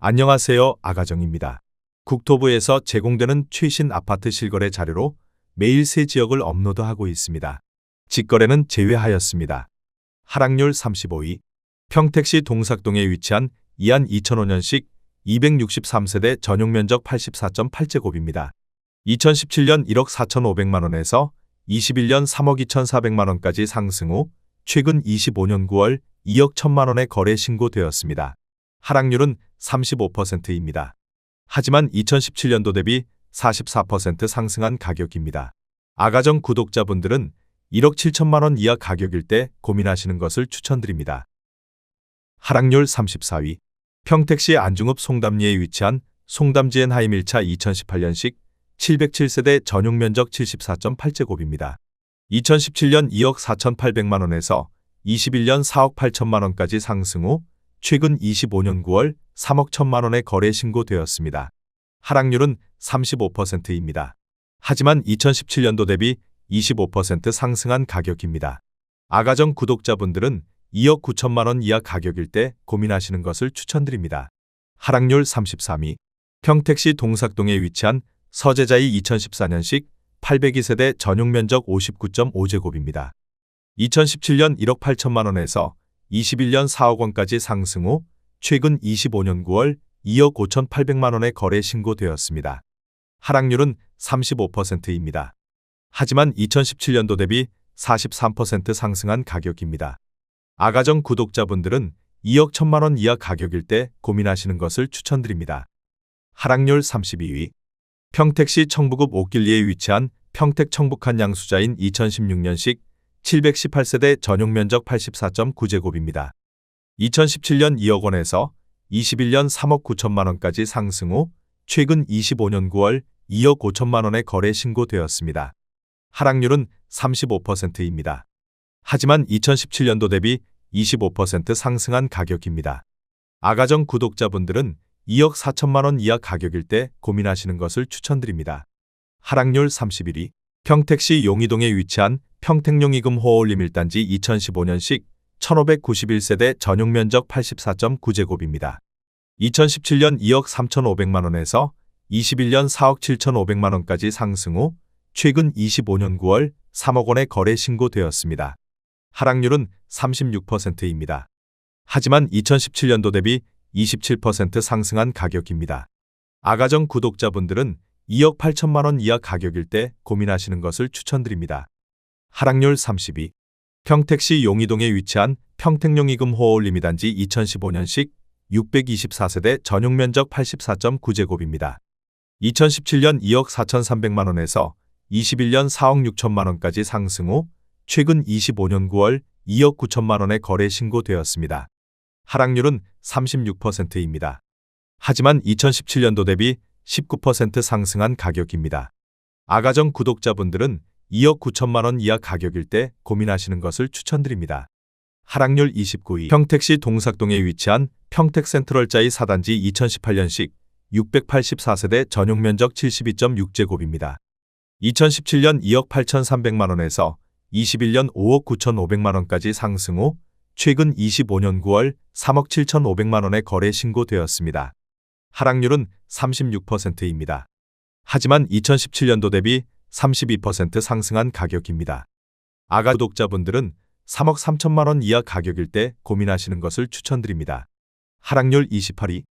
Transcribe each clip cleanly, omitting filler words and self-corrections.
안녕하세요. 아가정입니다. 국토부에서 제공되는 최신 아파트 실거래 자료로 매일 새 지역을 업로드하고 있습니다. 직거래는 제외하였습니다. 하락률 35위. 평택시 동삭동에 위치한 이안 2005년식 263세대 전용면적 84.8제곱입니다. 2017년 1억 4,500만원에서 21년 3억 2,400만원까지 상승 후 최근 25년 9월 2억 1,000만원에 거래 신고되었습니다. 하락률은 35%입니다. 하지만 2017년도 대비 44% 상승한 가격입니다. 아가정 구독자분들은 1억 7천만원 이하 가격일 때 고민하시는 것을 추천드립니다. 하락률 34위. 평택시 안중읍 송담리에 위치한 송담지엔 하임 1차 2018년식 707세대 전용면적 74.8제곱입니다. 2017년 2억 4,800만원에서 21년 4억 8천만원까지 상승 후 최근 25년 9월 3억 1천만원에 거래 신고되었습니다. 하락률은 35%입니다. 하지만 2017년도 대비 25% 상승한 가격입니다. 아가정 구독자분들은 2억 9천만원 이하 가격일 때 고민하시는 것을 추천드립니다. 하락률 33위. 평택시 동삭동에 위치한 서재자이 2014년식 802세대 전용면적 59.5제곱입니다. 2017년 1억 8천만원에서 21년 4억 원까지 상승 후 최근 25년 9월 2억 5,800만원에 거래 신고되었습니다. 하락률은 35%입니다. 하지만 2017년도 대비 43% 상승한 가격입니다. 아가정 구독자분들은 2억 1,000만원 이하 가격일 때 고민하시는 것을 추천드립니다. 하락률 32위. 평택시 청부읍 옥길리에 위치한 평택 청북한 양수자인 2016년식 718세대 전용면적 84.9제곱입니다. 2017년 2억 원에서 21년 3억 9천만원까지 상승 후 최근 25년 9월 2억 5천만원에 거래 신고되었습니다. 하락률은 35%입니다. 하지만 2017년도 대비 25% 상승한 가격입니다. 아가정 구독자분들은 2억 4천만원 이하 가격일 때 고민하시는 것을 추천드립니다. 하락률 31위. 평택시 용이동에 위치한 평택용이금 호어올림 1단지 2015년식 1591세대 전용면적 84.9제곱입니다. 2017년 2억 3,500만원에서 21년 4억 7,500만원까지 상승 후 최근 25년 9월 3억 원에 거래 신고되었습니다. 하락률은 36%입니다. 하지만 2017년도 대비 27% 상승한 가격입니다. 아가정 구독자분들은 2억 8천만원 이하 가격일 때 고민하시는 것을 추천드립니다. 하락률 30위. 평택시 용이동에 위치한 평택용이금 호어올림 2단지 2015년식 624세대 전용면적 84.9제곱입니다. 2017년 2억 4,300만원에서 21년 4억 6천만원까지 상승 후 최근 25년 9월 2억 9천만원에 거래 신고되었습니다. 하락률은 36%입니다. 하지만 2017년도 대비 19% 상승한 가격입니다. 아가정 구독자분들은 2억 9천만원 이하 가격일 때 고민하시는 것을 추천드립니다. 하락률 29위. 평택시 동삭동에 위치한 평택센트럴자이 4단지 2018년식 684세대 전용면적 72.6제곱입니다. 2017년 2억 8,300만원에서 21년 5억 9,500만원까지 상승 후 최근 25년 9월 3억 7,500만원에 거래 신고되었습니다. 하락률은 36%입니다. 하지만 2017년도 대비 32% 상승한 가격입니다. 아가 구독자분들은 3억 3천만원 이하 가격일 때 고민하시는 것을 추천드립니다. 하락률 28위.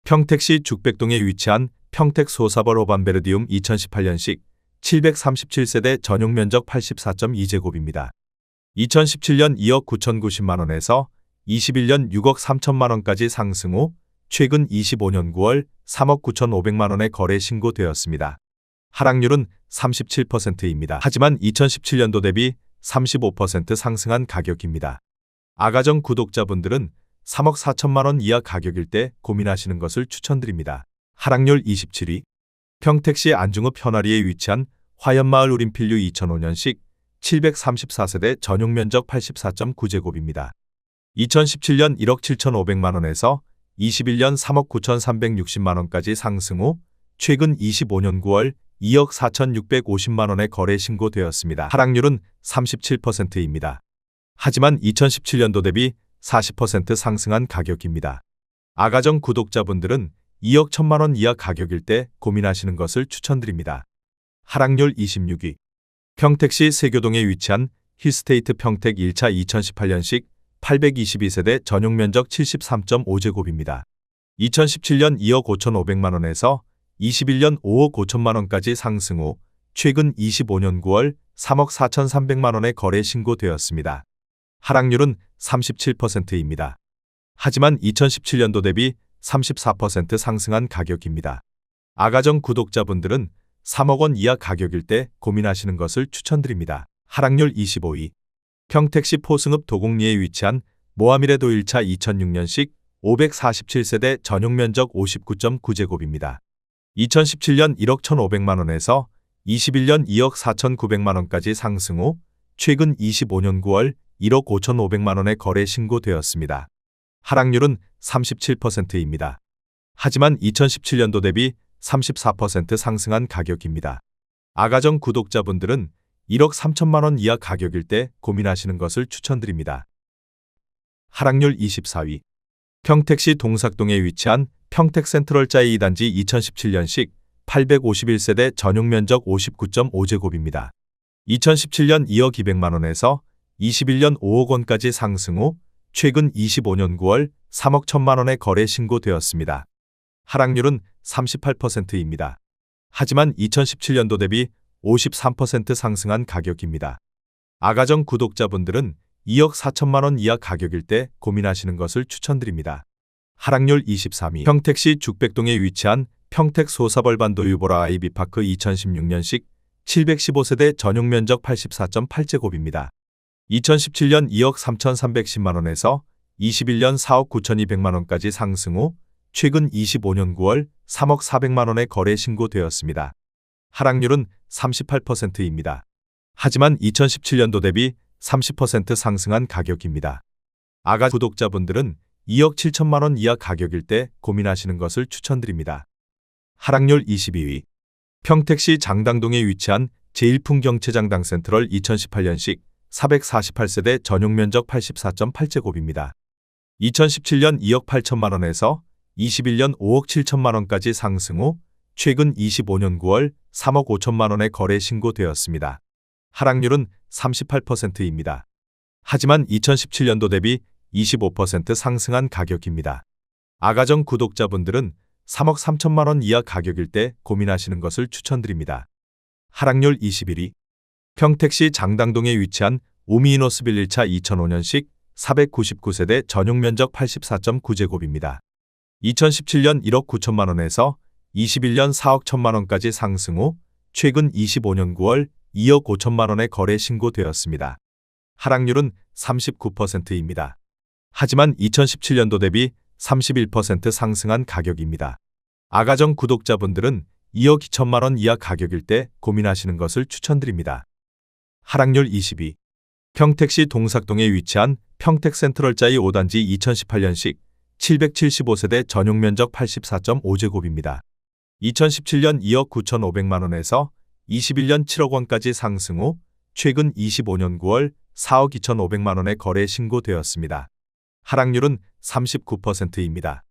평택시 죽백동에 위치한 평택 소사벌 오반베르디움 2018년식 737세대 전용면적 84.2제곱입니다. 2017년 2억 9,090만원에서 21년 6억 3천만원까지 상승 후 최근 25년 9월 3억 9,500만원에 거래 신고되었습니다. 하락률은 37%입니다. 하지만 2017년도 대비 35% 상승한 가격입니다. 아가정 구독자분들은 3억 4천만원 이하 가격일 때 고민하시는 것을 추천드립니다. 하락률 27위. 평택시 안중읍 현아리에 위치한 화연마을 우림필류 2005년식 734세대 전용면적 84.9제곱입니다. 2017년 1억 7,500만원에서 21년 3억 9,360만원까지 상승 후 최근 25년 9월 2억 4,650만원에 거래 신고되었습니다. 하락률은 37%입니다. 하지만 2017년도 대비 40% 상승한 가격입니다. 아가정 구독자분들은 2억 1천만 원 이하 가격일 때 고민하시는 것을 추천드립니다. 하락률 26위. 평택시 세교동에 위치한 힐스테이트 평택 1차 2018년식 822세대 전용 면적 73.5제곱입니다. 2017년 2억 5,500만 원에서 21년 5억 5천만 원까지 상승 후 최근 25년 9월 3억 4,300만 원에 거래 신고되었습니다. 하락률은 37%입니다. 하지만 2017년도 대비 34% 상승한 가격입니다. 아가정 구독자분들은 3억 원 이하 가격일 때 고민하시는 것을 추천드립니다. 하락률 25위. 평택시 포승읍 도곡리에 위치한 모하미레도 1차 2006년식 547세대 전용 면적 59.9제곱입니다. 2017년 1억 1,500만 원에서 21년 2억 4,900만 원까지 상승 후 최근 25년 9월 1억 5,500만 원에 거래 신고되었습니다. 하락률은 37%입니다. 하지만 2017년도 대비 34% 상승한 가격입니다. 아가정 구독자분들은 1억 3천만 원 이하 가격일 때 고민하시는 것을 추천드립니다. 하락률 24위. 평택시 동삭동에 위치한 평택센트럴자이 2단지 2017년식 851세대 전용 면적 59.5제곱입니다. 2017년 2억 200만 원에서 21년 5억 원까지 상승 후 최근 25년 9월 3억 1천만 원에 거래 신고되었습니다. 하락률은 38%입니다. 하지만 2017년도 대비 53% 상승한 가격입니다. 아가정 구독자분들은 2억 4천만 원 이하 가격일 때 고민하시는 것을 추천드립니다. 하락률 23위. 평택시 죽백동에 위치한 평택 소사벌반도 유보라 아이비파크 2016년식 715세대 전용 면적 84.8제곱입니다. 2017년 2억 3,310만 원에서 21년 4억 9,200만 원까지 상승 후 최근 25년 9월 3억 400만 원에 거래 신고되었습니다. 하락률은 38%입니다. 하지만 2017년도 대비 30% 상승한 가격입니다. 아가 구독자분들은 2억 7천만 원 이하 가격일 때 고민하시는 것을 추천드립니다. 하락률 22위. 평택시 장당동에 위치한 제1풍경채장당 센트럴 2018년식 448세대 전용 면적 84.8제곱입니다. 2017년 2억 8천만 원에서 21년 5억 7천만 원까지 상승 후 최근 25년 9월 3억 5천만 원에 거래 신고되었습니다. 하락률은 38%입니다. 하지만 2017년도 대비 25% 상승한 가격입니다. 아가정 구독자분들은 3억 3천만 원 이하 가격일 때 고민하시는 것을 추천드립니다. 하락률 21위. 평택시 장당동에 위치한 오미이노스빌 1차 2005년식 499세대 전용 면적 84.9제곱입니다. 2017년 1억 9천만 원에서 21년 4억 1천만 원까지 상승 후 최근 25년 9월 2억 5천만 원에 거래 신고되었습니다. 하락률은 39%입니다. 하지만 2017년도 대비 31% 상승한 가격입니다. 아가정 구독자분들은 2억 2천만 원 이하 가격일 때 고민하시는 것을 추천드립니다. 하락률 22. 평택시 동삭동에 위치한 평택센트럴자이 5단지 2018년식 775세대 전용 면적 84.5제곱입니다. 2017년 2억 9,500만 원에서 21년 7억 원까지 상승 후 최근 25년 9월 4억 2,500만 원에 거래 신고되었습니다. 하락률은 39%입니다.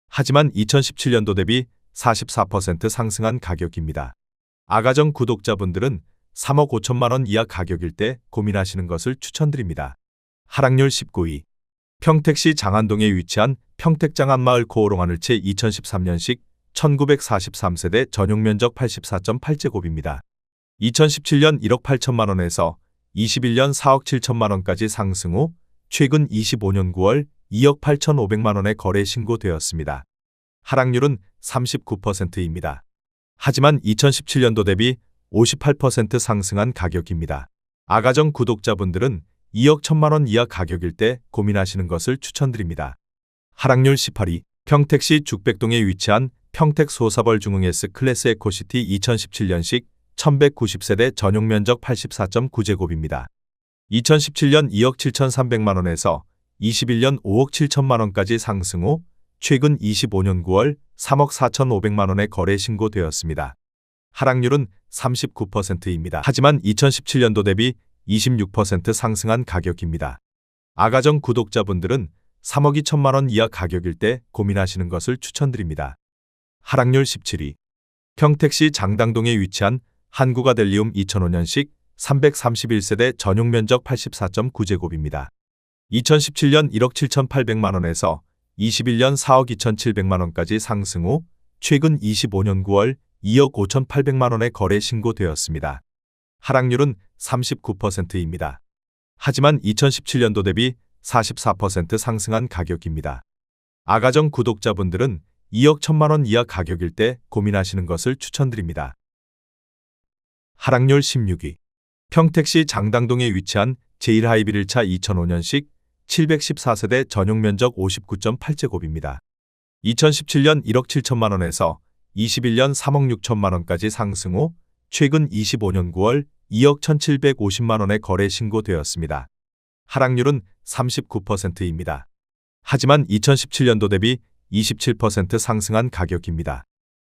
하지만 2017년도 대비 44% 상승한 가격입니다. 아가정 구독자분들은 3억 5천만 원 이하 가격일 때 고민하시는 것을 추천드립니다. 하락률 19위. 평택시 장안동에 위치한 평택장안마을 고오롱하늘채 2013년식 1943세대 전용 면적 84.8제곱입니다. 2017년 1억 8천만 원에서 21년 4억 7천만 원까지 상승 후 최근 25년 9월 2억 8,500만 원에 거래 신고되었습니다. 하락률은 39%입니다. 하지만 2017년도 대비 58% 상승한 가격입니다. 아가정 구독자분들은 2억 1천만 원 이하 가격일 때 고민하시는 것을 추천드립니다. 하락률 18위. 평택시 죽백동에 위치한 평택 소사벌 중흥 S클래스 에코시티 2017년식 1190세대 전용 면적 84.9제곱입니다. 2017년 2억 7,300만 원에서 21년 5억 7천만 원까지 상승 후 최근 25년 9월 3억 4,500만 원에 거래 신고되었습니다. 하락률은 39%입니다. 하지만 2017년도 대비 26% 상승한 가격입니다. 아가정 구독자분들은 3억 2천만 원 이하 가격일 때 고민하시는 것을 추천드립니다. 하락률 17위. 평택시 장당동에 위치한 한국아델리움 2005년식 331세대 전용 면적 84.9제곱입니다. 2017년 1억 7,800만 원에서 21년 4억 2,700만 원까지 상승 후 최근 25년 9월 2억 5,800만 원에 거래 신고되었습니다. 하락률은 39%입니다. 하지만 2017년도 대비 44% 상승한 가격입니다. 아가정 구독자분들은 2억 1천만 원 이하 가격일 때 고민하시는 것을 추천드립니다. 하락률 16위. 평택시 장당동에 위치한 제1하이빌 1차 2005년식 714세대 전용 면적 59.8제곱입니다. 2017년 1억 7천만 원에서 21년 3억 6천만 원까지 상승 후 최근 25년 9월 2억 1,750만 원에 거래 신고되었습니다. 하락률은 39%입니다. 하지만 2017년도 대비 27% 상승한 가격입니다.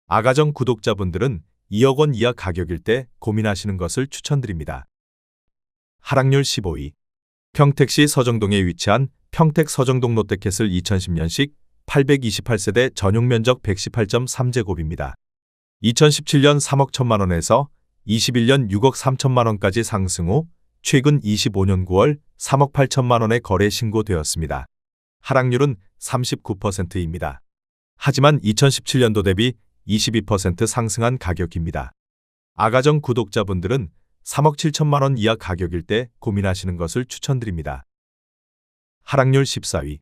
아가정 구독자분들은 2억 원 이하 가격일 때 고민하시는 것을 추천드립니다. 하락률 15위. 평택시 서정동에 위치한 평택 서정동 롯데캐슬 2010년식 828세대 전용 면적 118.3제곱입니다. 2017년 3억 1천만 원에서 21년 6억 3천만 원까지 상승 후 최근 25년 9월 3억 8천만 원에 거래 신고되었습니다. 하락률은 39%입니다. 하지만 2017년도 대비 22% 상승한 가격입니다. 아가정 구독자분들은 3억 7천만 원 이하 가격일 때 고민하시는 것을 추천드립니다. 하락률 14위.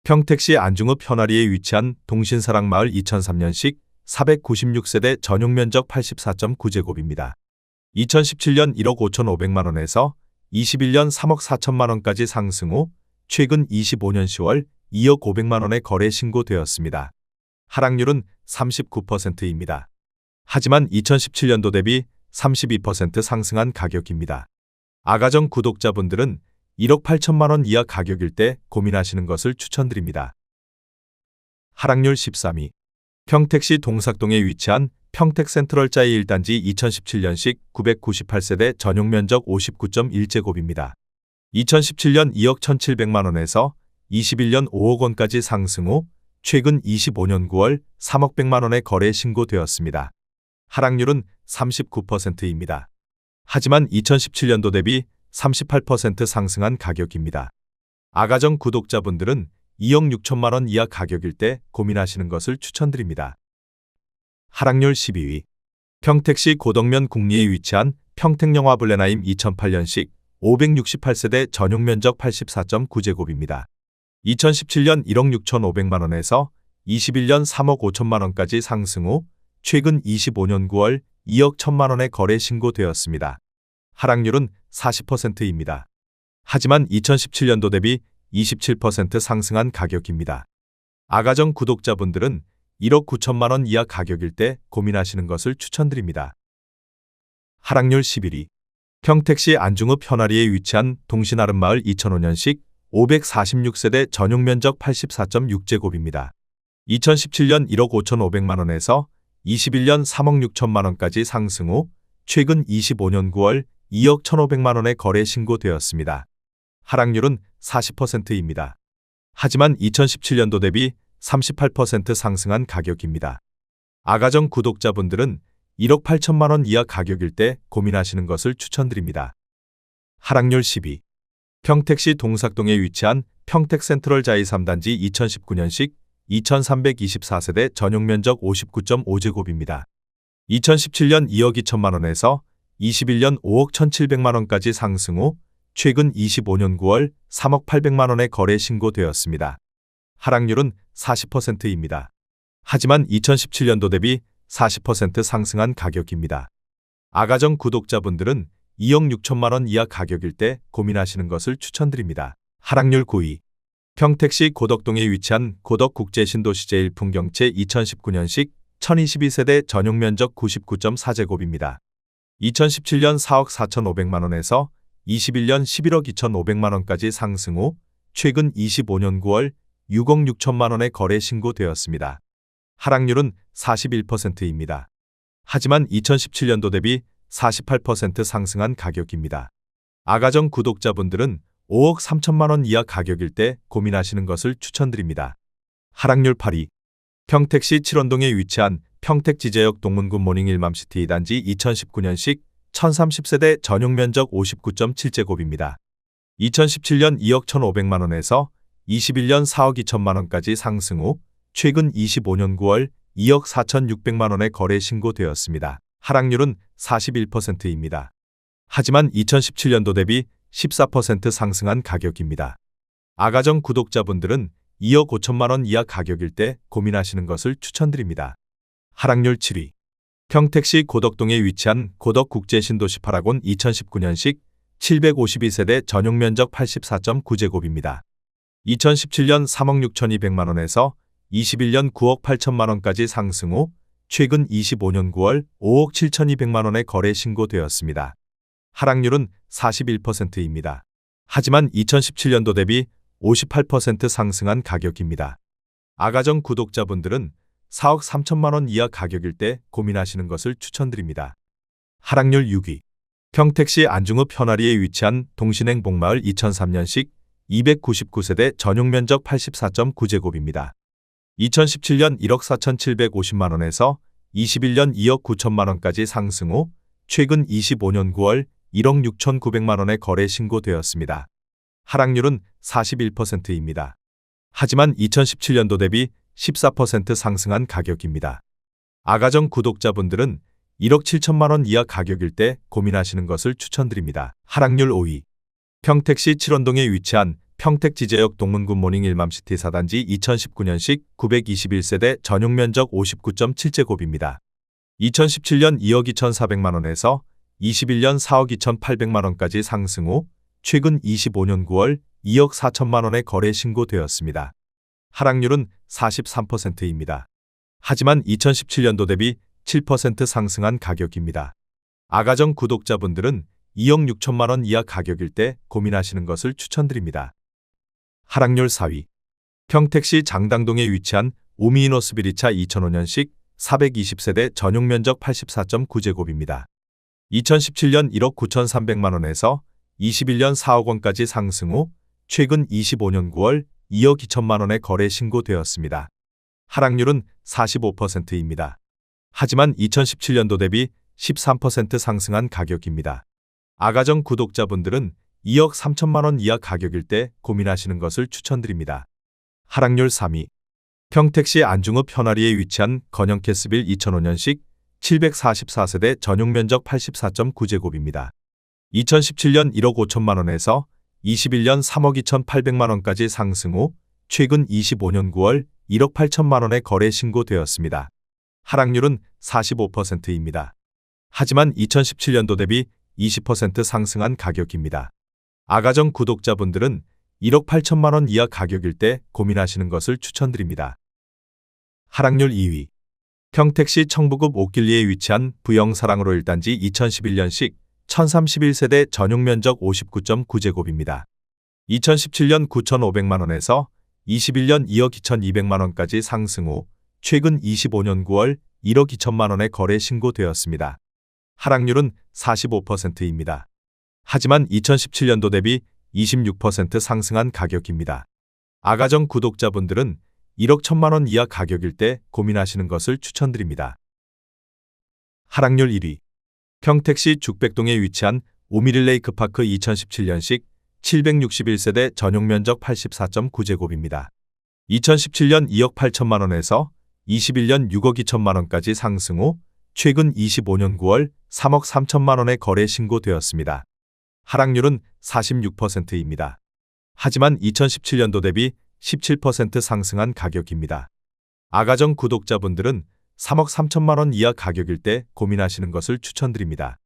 평택시 안중읍 현아리에 위치한 동신사랑마을 2003년식 496세대 전용 면적 84.9제곱입니다. 2017년 1억 5,500만 원에서 21년 3억 4천만 원까지 상승 후 최근 25년 10월 2억 500만 원에 거래 신고되었습니다. 하락률은 39%입니다. 하지만 2017년도 대비 32% 상승한 가격입니다. 아가정 구독자분들은 1억 8천만 원 이하 가격일 때 고민하시는 것을 추천드립니다. 하락률 13위. 평택시 동삭동에 위치한 평택센트럴자이 1단지 2017년식 998세대 전용 면적 59.1제곱입니다. 2017년 2억 1,700만 원에서 21년 5억 원까지 상승 후 최근 25년 9월 3억 100만 원에 거래 신고되었습니다. 하락률은 39%입니다. 하지만 2017년도 대비 38% 상승한 가격입니다. 아가정 구독자분들은 2억 6천만 원 이하 가격일 때 고민하시는 것을 추천드립니다. 하락률 12위. 평택시 고덕면 국리에 위치한 평택영화 블레나임 2008년식 568세대 전용 면적 84.9제곱입니다. 2017년 1억 6,500만 원에서 21년 3억 5천만 원까지 상승 후 최근 25년 9월 2억 1천만 원에 거래 신고되었습니다. 하락률은 40%입니다. 하지만 2017년도 대비 27% 상승한 가격입니다. 아가정 구독자분들은 1억 9천만 원 이하 가격일 때 고민하시는 것을 추천드립니다. 하락률 11위. 평택시 안중읍 현아리에 위치한 동신아름마을 2005년식 546세대 전용 면적 84.6제곱입니다. 2017년 1억 5,500만 원에서 21년 3억 6천만 원까지 상승 후 최근 25년 9월 2억 1,500만 원에 거래 신고되었습니다. 하락률은 40%입니다. 하지만 2017년도 대비 38% 상승한 가격입니다. 아가정 구독자분들은 1억 8천만 원 이하 가격일 때 고민하시는 것을 추천드립니다. 하락률 10위. 평택시 동삭동에 위치한 평택센트럴자이 3단지 2019년식 2324세대 전용 면적 59.5제곱입니다. 2017년 2억 2천만 원에서 21년 5억 1,700만 원까지 상승 후 최근 25년 9월 3억 800만 원에 거래 신고되었습니다. 하락률은 40%입니다. 하지만 2017년도 대비 40% 상승한 가격입니다. 아가정 구독자분들은 2억 6천만 원 이하 가격일 때 고민하시는 것을 추천드립니다. 하락률 9위. 평택시 고덕동에 위치한 고덕국제신도시 제1풍경채 2019년식 1022세대 전용 면적 99.4제곱입니다. 2017년 4억 4,500만 원에서 21년 11억 2,500만 원까지 상승 후 최근 25년 9월 6억 6천만 원에 거래 신고되었습니다. 하락률은 41%입니다. 하지만 2017년도 대비 48% 상승한 가격입니다. 아가정 구독자분들은 5억 3천만 원 이하 가격일 때 고민하시는 것을 추천드립니다. 하락률 8위. 평택시 칠원동에 위치한 평택지제역 동문구 모닝 일맘시티 2단지 2019년식 1030세대 전용 면적 59.7제곱입니다. 2017년 2억 1,500만 원에서 21년 4억 2천만 원까지 상승 후 최근 25년 9월 2억 4,600만 원에 거래 신고되었습니다. 하락률은 41%입니다. 하지만 2017년도 대비 14% 상승한 가격입니다. 아가정 구독자분들은 2억 5천만 원 이하 가격일 때 고민하시는 것을 추천드립니다. 하락률 7위. 평택시 고덕동에 위치한 고덕국제신도시 8학원 2019년식 752세대 전용 면적 84.9제곱입니다. 2017년 3억 6,200만 원에서 21년 9억 8천만 원까지 상승 후 최근 25년 9월 5억 7,200만 원에 거래 신고되었습니다. 하락률은 41%입니다. 하지만 2017년도 대비 58% 상승한 가격입니다. 아가정 구독자분들은 4억 3천만 원 이하 가격일 때 고민하시는 것을 추천드립니다. 하락률 6위. 평택시 안중읍 현아리에 위치한 동신행 복마을 2003년식 299세대 전용 면적 84.9제곱입니다. 2017년 1억 4,750만 원에서 21년 2억 9천만 원까지 상승 후 최근 25년 9월 1억 6,900만 원에 거래 신고되었습니다. 하락률은 41%입니다. 하지만 2017년도 대비 14% 상승한 가격입니다. 아가정 구독자분들은 1억 7천만 원 이하 가격일 때 고민하시는 것을 추천드립니다. 하락률 5위. 평택시 칠원동에 위치한 평택지제역 동문구 모닝 일맘시티 4단지 2019년식 921세대 전용 면적 59.7제곱입니다. 2017년 2억 2,400만 원에서 21년 4억 2,800만 원까지 상승 후 최근 25년 9월 2억 4천만 원에 거래 신고되었습니다. 하락률은 43%입니다. 하지만 2017년도 대비 7% 상승한 가격입니다. 아가정 구독자분들은 2억 6천만 원 이하 가격일 때 고민하시는 것을 추천드립니다. 하락률 4위. 평택시 장당동에 위치한 오미이노스비리차 2005년식 420세대 전용 면적 84.9제곱입니다. 2017년 1억 9,300만 원에서 21년 4억 원까지 상승 후 최근 25년 9월 2억 2천만 원에 거래 신고되었습니다. 하락률은 45%입니다. 하지만 2017년도 대비 13% 상승한 가격입니다. 아가정 구독자분들은 2억 3천만 원 이하 가격일 때 고민하시는 것을 추천드립니다. 하락률 3위. 평택시 안중읍 현아리에 위치한 건영캐스빌 2005년식 744세대 전용 면적 84.9제곱입니다. 2017년 1억 5천만 원에서 21년 3억 2,800만 원까지 상승 후 최근 25년 9월 1억 8천만 원에 거래 신고되었습니다. 하락률은 45%입니다. 하지만 2017년도 대비 20% 상승한 가격입니다. 아가정 구독자분들은 1억 8천만 원 이하 가격일 때 고민하시는 것을 추천드립니다. 하락률 2위. 평택시 청부급 옥길리에 위치한 부영사랑으로 1단지 2011년식 1031세대 전용 면적 59.9제곱입니다. 2017년 9,500만 원에서 21년 2억 2,200만 원까지 상승 후 최근 25년 9월 1억 2천만 원에 거래 신고되었습니다. 하락률은 45%입니다. 하지만 2017년도 대비 26% 상승한 가격입니다. 아가정 구독자분들은 1억 1천만 원 이하 가격일 때 고민하시는 것을 추천드립니다. 하락률 1위. 평택시 죽백동에 위치한 오미릴레이크파크 2017년식 761세대 전용 면적 84.9제곱입니다. 2017년 2억 8천만 원에서 21년 6억 2천만 원까지 상승 후 최근 25년 9월 3억 3천만 원에 거래 신고되었습니다. 하락률은 46%입니다. 하지만 2017년도 대비 17% 상승한 가격입니다. 아가정 구독자분들은 3억 3천만 원 이하 가격일 때 고민하시는 것을 추천드립니다.